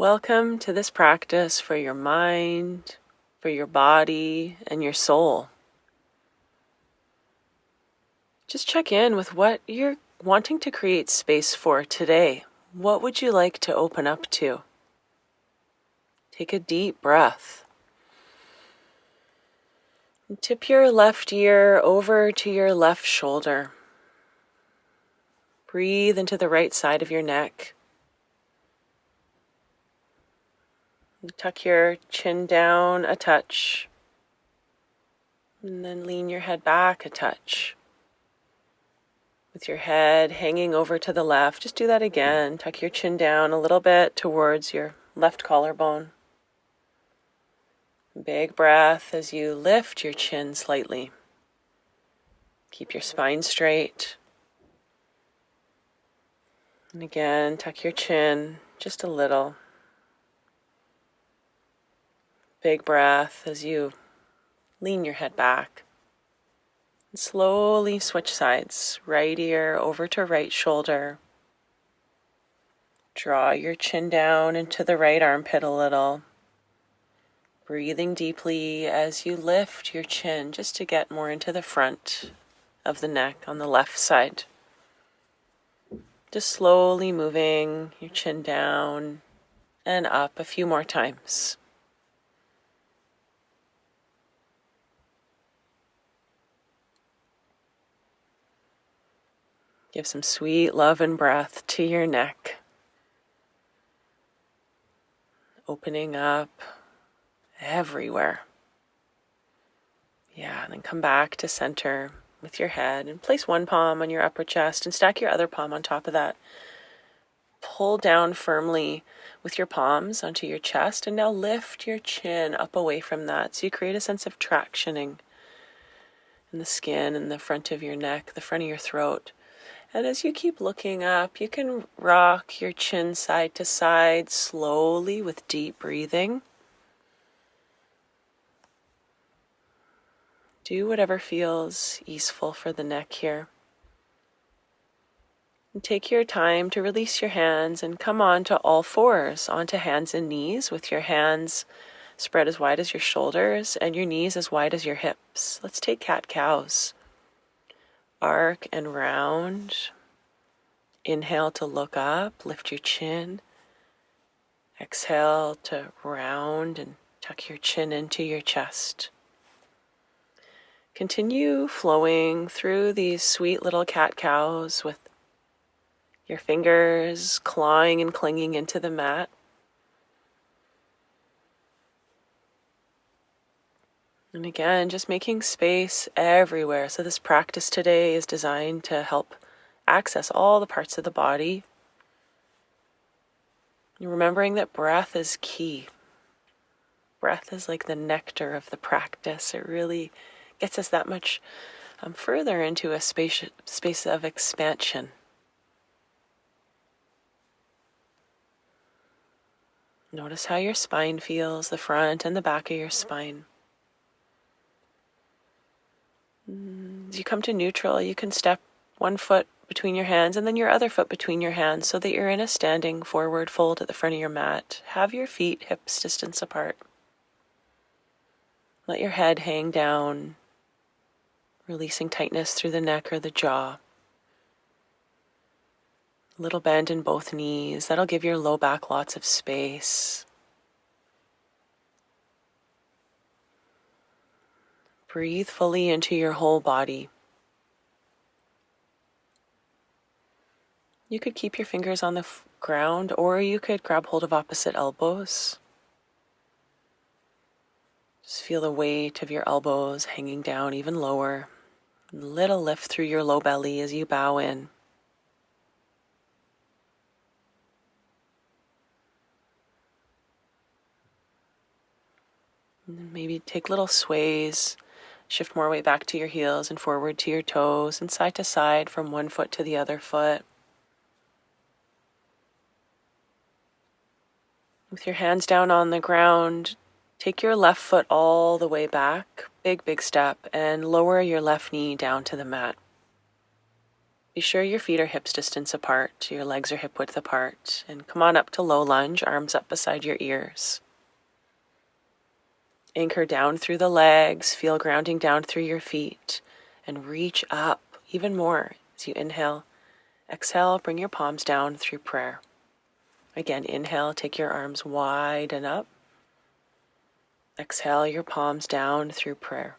Welcome to this practice for your mind, for your body, and your soul. Just check in with what you're wanting to create space for today. What would you like to open up to? Take a deep breath. And tip your left ear over to your left shoulder. Breathe into the right side of your neck. Tuck your chin down a touch. And then lean your head back a touch. With your head hanging over to the left, just do that again. Tuck your chin down a little bit towards your left collarbone. Big breath as you lift your chin slightly. Keep your spine straight. And again, tuck your chin just a little. Big breath as you lean your head back. And slowly switch sides. Right ear over to right shoulder. Draw your chin down into the right armpit a little. Breathing deeply as you lift your chin just to get more into the front of the neck on the left side. Just slowly moving your chin down and up a few more times. Give some sweet love and breath to your neck. Opening up everywhere. Yeah, and then come back to center with your head and place one palm on your upper chest and stack your other palm on top of that. Pull down firmly with your palms onto your chest and now lift your chin up away from that so you create a sense of tractioning in the skin and the front of your neck, the front of your throat. And as you keep looking up, you can rock your chin side to side slowly with deep breathing. Do whatever feels easeful for the neck here. And take your time to release your hands and come onto all fours, onto hands and knees with your hands spread as wide as your shoulders and your knees as wide as your hips. Let's take cat-cows. Arc and round. Inhale to look up, lift your chin. Exhale to round and tuck your chin into your chest. Continue flowing through these sweet little cat-cows with your fingers clawing and clinging into the mat. And again, just making space everywhere. So this practice today is designed to help access all the parts of the body. And remembering that breath is key. Breath is like the nectar of the practice. It really gets us that much further into a space of expansion. Notice how your spine feels, the front and the back of your spine. As you come to neutral, you can step one foot between your hands and then your other foot between your hands so that you're in a standing forward fold at the front of your mat. Have your feet hips distance apart. Let your head hang down, releasing tightness through the neck or the jaw. A little bend in both knees. That'll give your low back lots of space. Breathe fully into your whole body. You could keep your fingers on the ground, or you could grab hold of opposite elbows. Just feel the weight of your elbows hanging down even lower. A little lift through your low belly as you bow in. And then maybe take little sways. Shift more weight back to your heels and forward to your toes and side to side from one foot to the other foot. With your hands down on the ground, take your left foot all the way back, big step, and lower your left knee down to the mat. Be sure your feet are hips distance apart, your legs are hip width apart, and come on up to low lunge, arms up beside your ears. Anchor down through the legs, feel grounding down through your feet, and reach up even more as you inhale. Exhale, bring your palms down through prayer. Again, inhale, take your arms wide and up. Exhale, your palms down through prayer.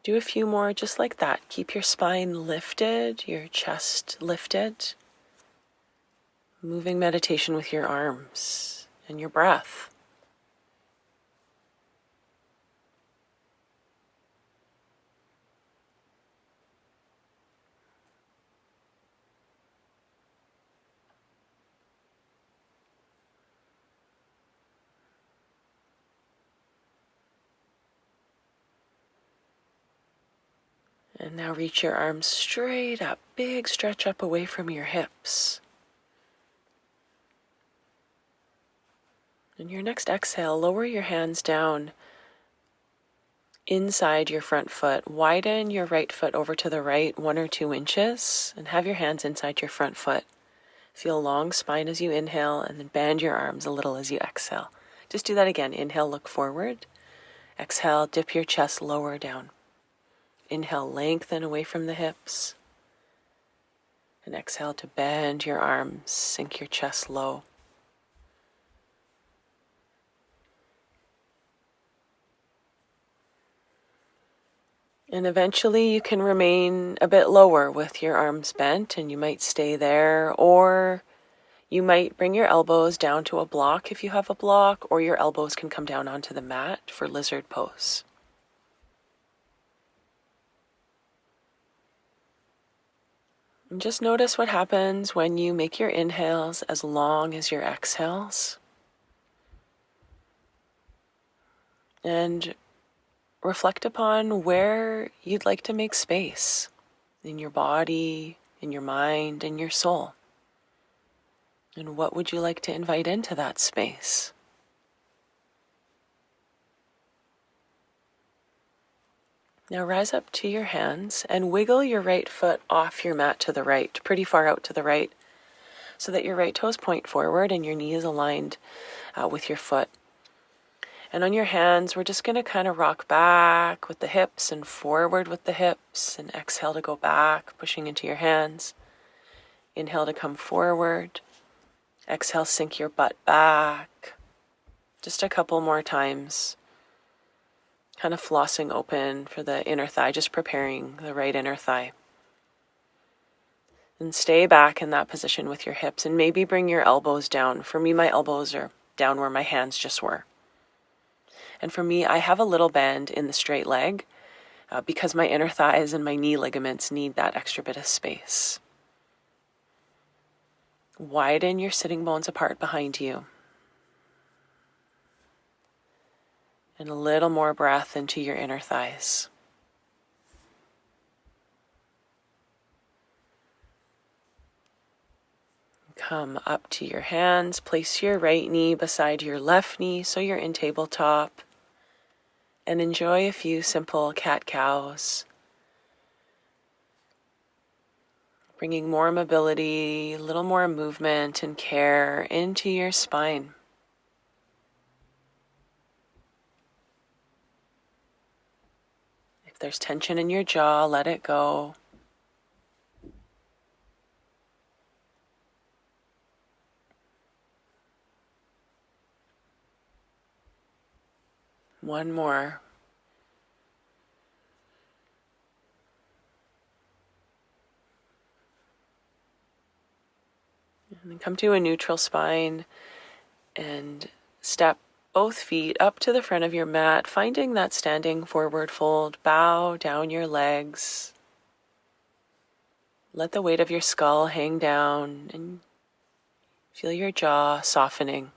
Do a few more just like that. Keep your spine lifted, your chest lifted. Moving meditation with your arms and your breath. And now reach your arms straight up, big stretch up away from your hips. And your next exhale, lower your hands down inside your front foot. Widen your right foot over to the right 1 or 2 inches and have your hands inside your front foot. Feel long spine as you inhale and then bend your arms a little as you exhale. Just do that again. Inhale, look forward. Exhale, dip your chest lower down. Inhale, lengthen away from the hips. And exhale to bend your arms, sink your chest low. And eventually you can remain a bit lower with your arms bent, and you might stay there, or you might bring your elbows down to a block if you have a block, or your elbows can come down onto the mat for lizard pose. And just notice what happens when you make your inhales as long as your exhales. And reflect upon where you'd like to make space in your body, in your mind, in your soul. And what would you like to invite into that space? Now rise up to your hands and wiggle your right foot off your mat to the right, pretty far out to the right, so that your right toes point forward and your knee is aligned with your foot. And on your hands, we're just going to kind of rock back with the hips and forward with the hips, and exhale to go back, pushing into your hands. Inhale to come forward. Exhale, sink your butt back. Just a couple more times. Kind of flossing open for the inner thigh, just preparing the right inner thigh. And stay back in that position with your hips, and maybe bring your elbows down. For me, my elbows are down where my hands just were. And for me, I have a little bend in the straight leg because my inner thighs and my knee ligaments need that extra bit of space. Widen your sitting bones apart behind you. And a little more breath into your inner thighs. Come up to your hands. Place your right knee beside your left knee so you're in tabletop. And enjoy a few simple cat-cows. Bringing more mobility, a little more movement and care into your spine. If there's tension in your jaw, let it go. One more. And then come to a neutral spine and step both feet up to the front of your mat, finding that standing forward fold. Bow down your legs. Let the weight of your skull hang down and feel your jaw softening.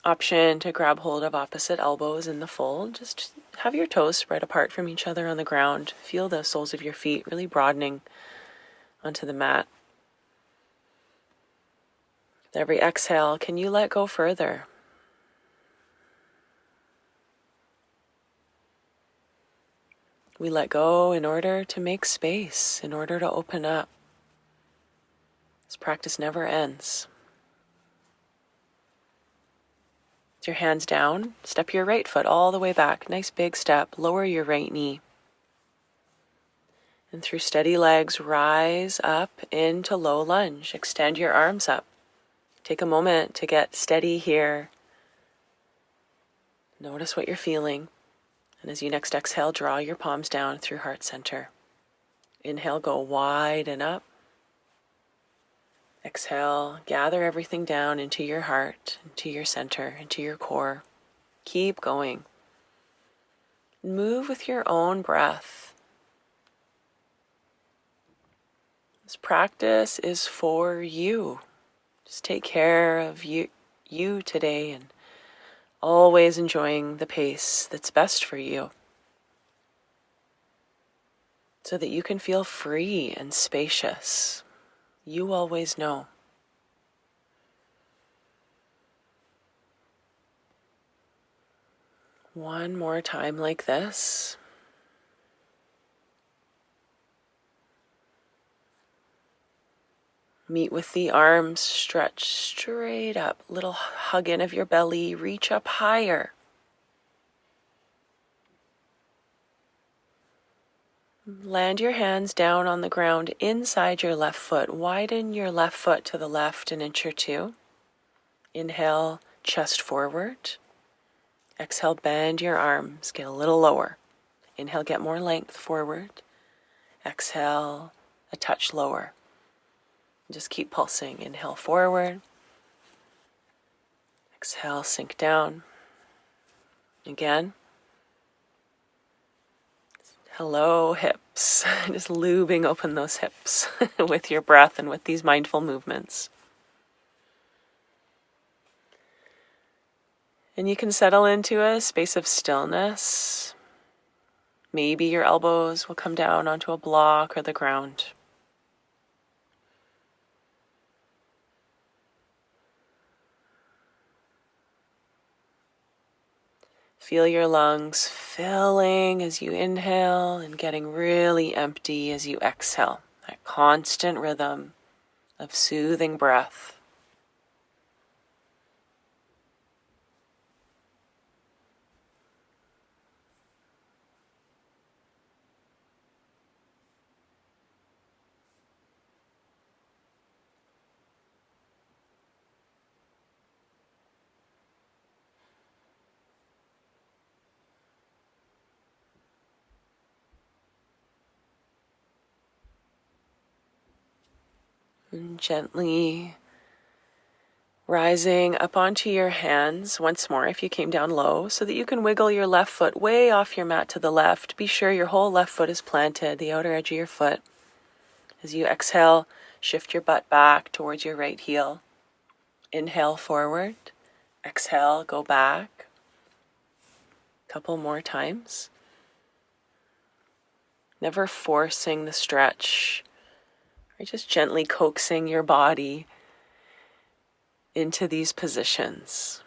Option to grab hold of opposite elbows in the fold. Just have your toes spread apart from each other on the ground. Feel the soles of your feet really broadening onto the mat. With every exhale, can you let go further? We let go in order to make space, in order to open up. This practice never ends. With your hands down, step your right foot all the way back. Nice big step. Lower your right knee. And through steady legs, rise up into low lunge. Extend your arms up. Take a moment to get steady here. Notice what you're feeling. And as you next exhale, draw your palms down through heart center. Inhale, go wide and up. Exhale, gather everything down into your heart, into your center, into your core. Keep going. Move with your own breath. This practice is for you. Just take care of you today and always enjoying the pace that's best for you so that you can feel free and spacious. You always know. One more time like this. Meet with the arms stretched straight up. Little hug in of your belly. Reach up higher. Land your hands down on the ground inside your left foot. Widen your left foot to the left an inch or two. Inhale, chest forward. Exhale, bend your arms. Get a little lower. Inhale, get more length forward. Exhale, a touch lower. Just keep pulsing. Inhale forward. Exhale, sink down. Again. Hello, hips. Just lubing open those hips with your breath and with these mindful movements. And you can settle into a space of stillness. Maybe your elbows will come down onto a block or the ground. Feel your lungs filling as you inhale and getting really empty as you exhale. That constant rhythm of soothing breath. And gently rising up onto your hands once more if you came down low so that you can wiggle your left foot way off your mat to the left. Be sure your whole left foot is planted, the outer edge of your foot. As you exhale, shift your butt back towards your right heel. Inhale forward. Exhale, go back. Couple more times. Never forcing the stretch, or just gently coaxing your body into these positions.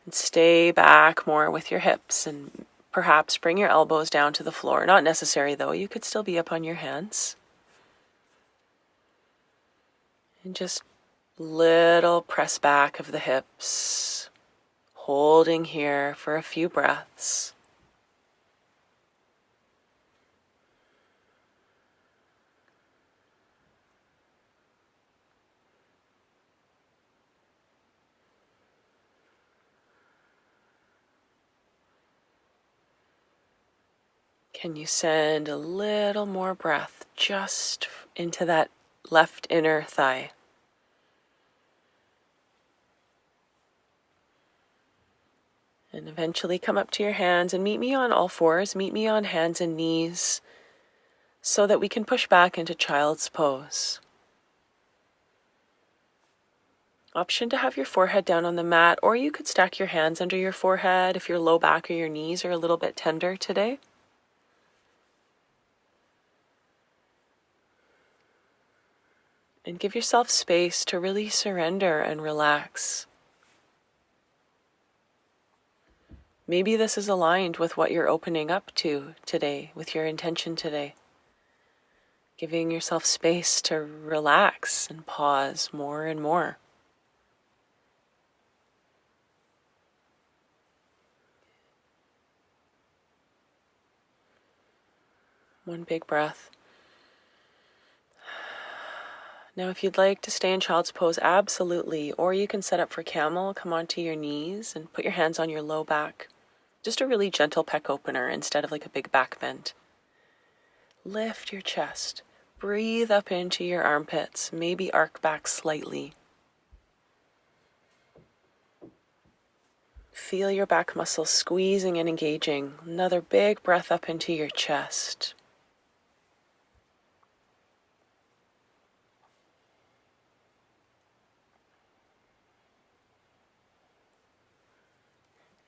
And stay back more with your hips and perhaps bring your elbows down to the floor. Not necessary though, you could still be up on your hands. And just little press back of the hips, holding here for a few breaths. Can you send a little more breath just into that left inner thigh? And eventually come up to your hands and meet me on all fours, meet me on hands and knees so that we can push back into child's pose. Option to have your forehead down on the mat, or you could stack your hands under your forehead if your low back or your knees are a little bit tender today. And give yourself space to really surrender and relax. Maybe this is aligned with what you're opening up to today, with your intention today. Giving yourself space to relax and pause more and more. One big breath. Now, if you'd like to stay in child's pose, absolutely. Or you can set up for camel, come onto your knees and put your hands on your low back. Just a really gentle pec opener instead of like a big back bend. Lift your chest. Breathe up into your armpits. Maybe arc back slightly. Feel your back muscles squeezing and engaging. Another big breath up into your chest.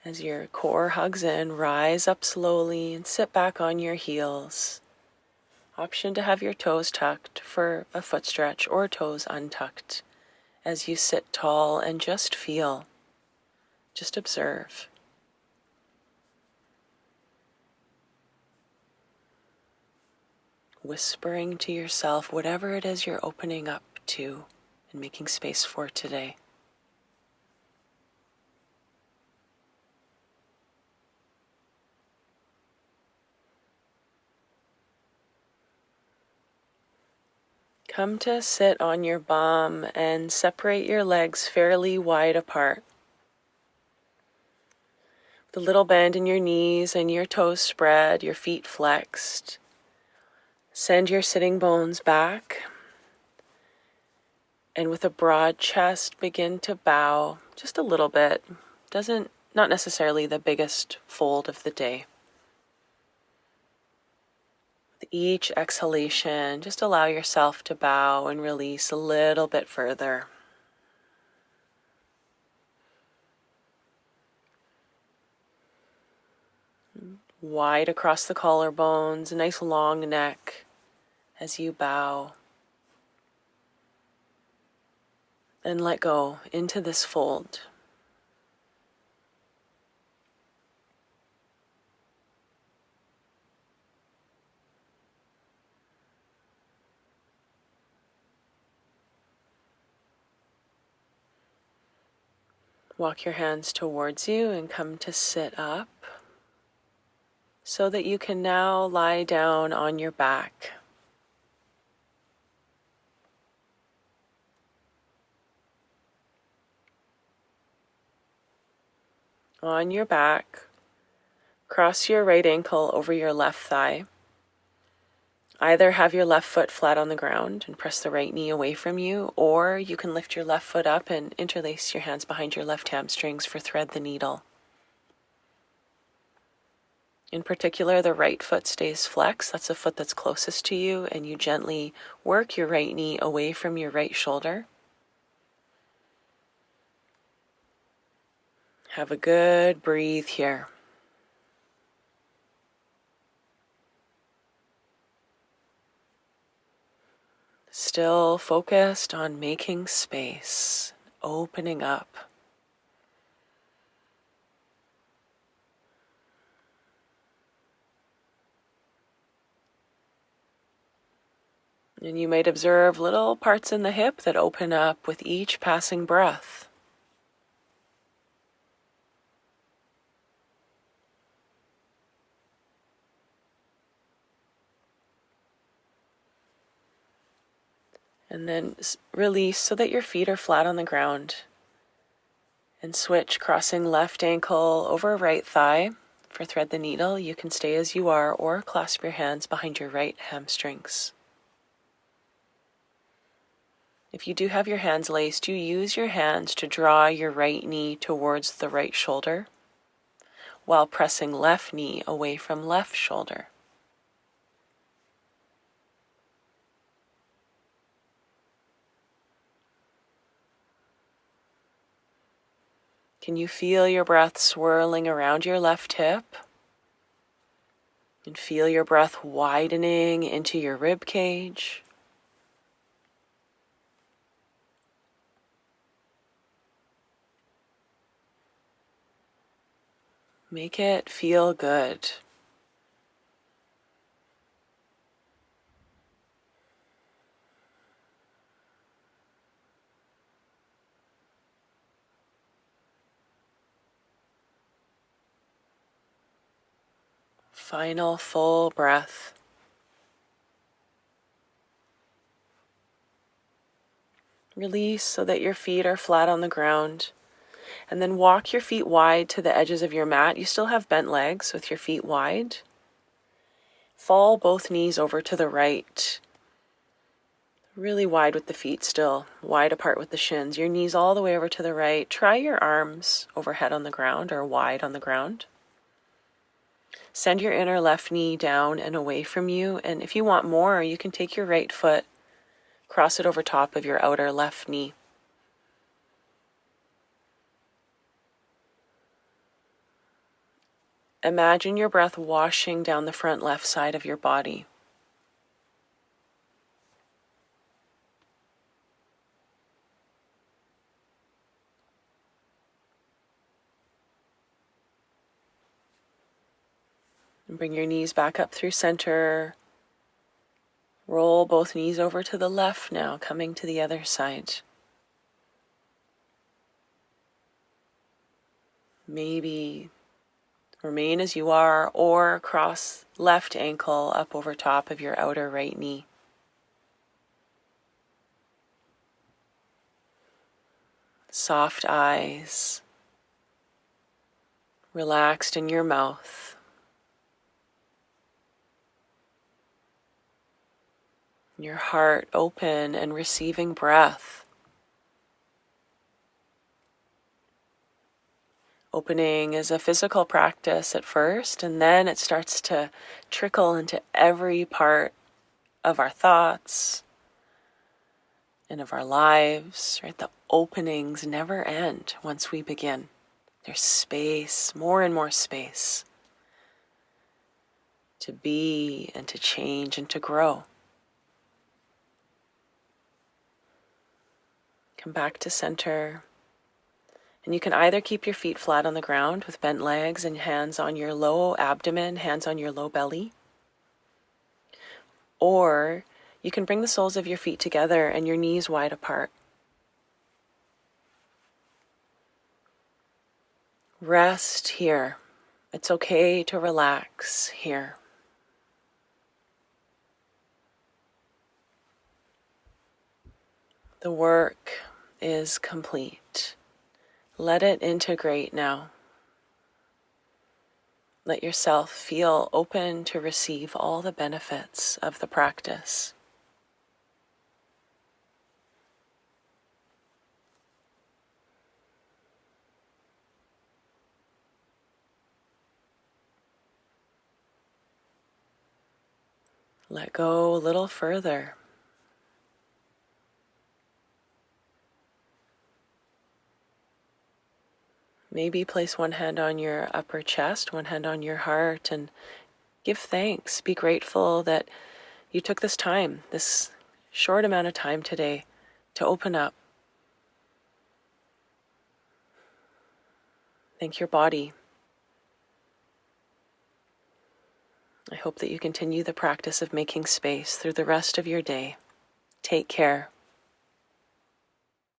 As your core hugs in, rise up slowly and sit back on your heels. Option to have your toes tucked for a foot stretch or toes untucked as you sit tall and just feel, just observe. Whispering to yourself whatever it is you're opening up to and making space for today. Come to sit on your bum and separate your legs fairly wide apart. With a little bend in your knees and your toes spread, your feet flexed. Send your sitting bones back. And with a broad chest, begin to bow just a little bit. Not necessarily the biggest fold of the day. With each exhalation, just allow yourself to bow and release a little bit further. Wide across the collarbones, a nice long neck as you bow. And let go into this fold. Walk your hands towards you and come to sit up so that you can now lie down on your back. On your back, cross your right ankle over your left thigh. Either have your left foot flat on the ground and press the right knee away from you, or you can lift your left foot up and interlace your hands behind your left hamstrings for thread the needle. In particular, the right foot stays flexed. That's the foot that's closest to you, and you gently work your right knee away from your right shoulder. Have a good breathe here. Still focused on making space, opening up. And you might observe little parts in the hip that open up with each passing breath. And then release so that your feet are flat on the ground. And switch, crossing left ankle over right thigh. For thread the needle, you can stay as you are or clasp your hands behind your right hamstrings. If you do have your hands laced, you use your hands to draw your right knee towards the right shoulder while pressing left knee away from left shoulder. Can you feel your breath swirling around your left hip? And feel your breath widening into your rib cage. Make it feel good. Final full breath. Release so that your feet are flat on the ground. And then walk your feet wide to the edges of your mat. You still have bent legs with your feet wide. Fall both knees over to the right. Really wide with the feet still, wide apart with the shins. Your knees all the way over to the right. Try your arms overhead on the ground or wide on the ground. Send your inner left knee down and away from you. And if you want more, you can take your right foot, cross it over top of your outer left knee. Imagine your breath washing down the front left side of your body. And bring your knees back up through center. Roll both knees over to the left now, coming to the other side. Maybe remain as you are, or cross left ankle up over top of your outer right knee. Soft eyes, relaxed in your mouth. Your heart open and receiving breath. Opening is a physical practice at first, and then it starts to trickle into every part of our thoughts and of our lives, right? The openings never end once we begin. There's space, more and more space to be and to change and to grow. Come back to center. And you can either keep your feet flat on the ground with bent legs and hands on your low abdomen, hands on your low belly. Or you can bring the soles of your feet together and your knees wide apart. Rest here. It's okay to relax here. The work is complete. Let it integrate now. Let yourself feel open to receive all the benefits of the practice. Let go a little further. Maybe place one hand on your upper chest, one hand on your heart, and give thanks. Be grateful that you took this time, this short amount of time today, to open up. Thank your body. I hope that you continue the practice of making space through the rest of your day. Take care.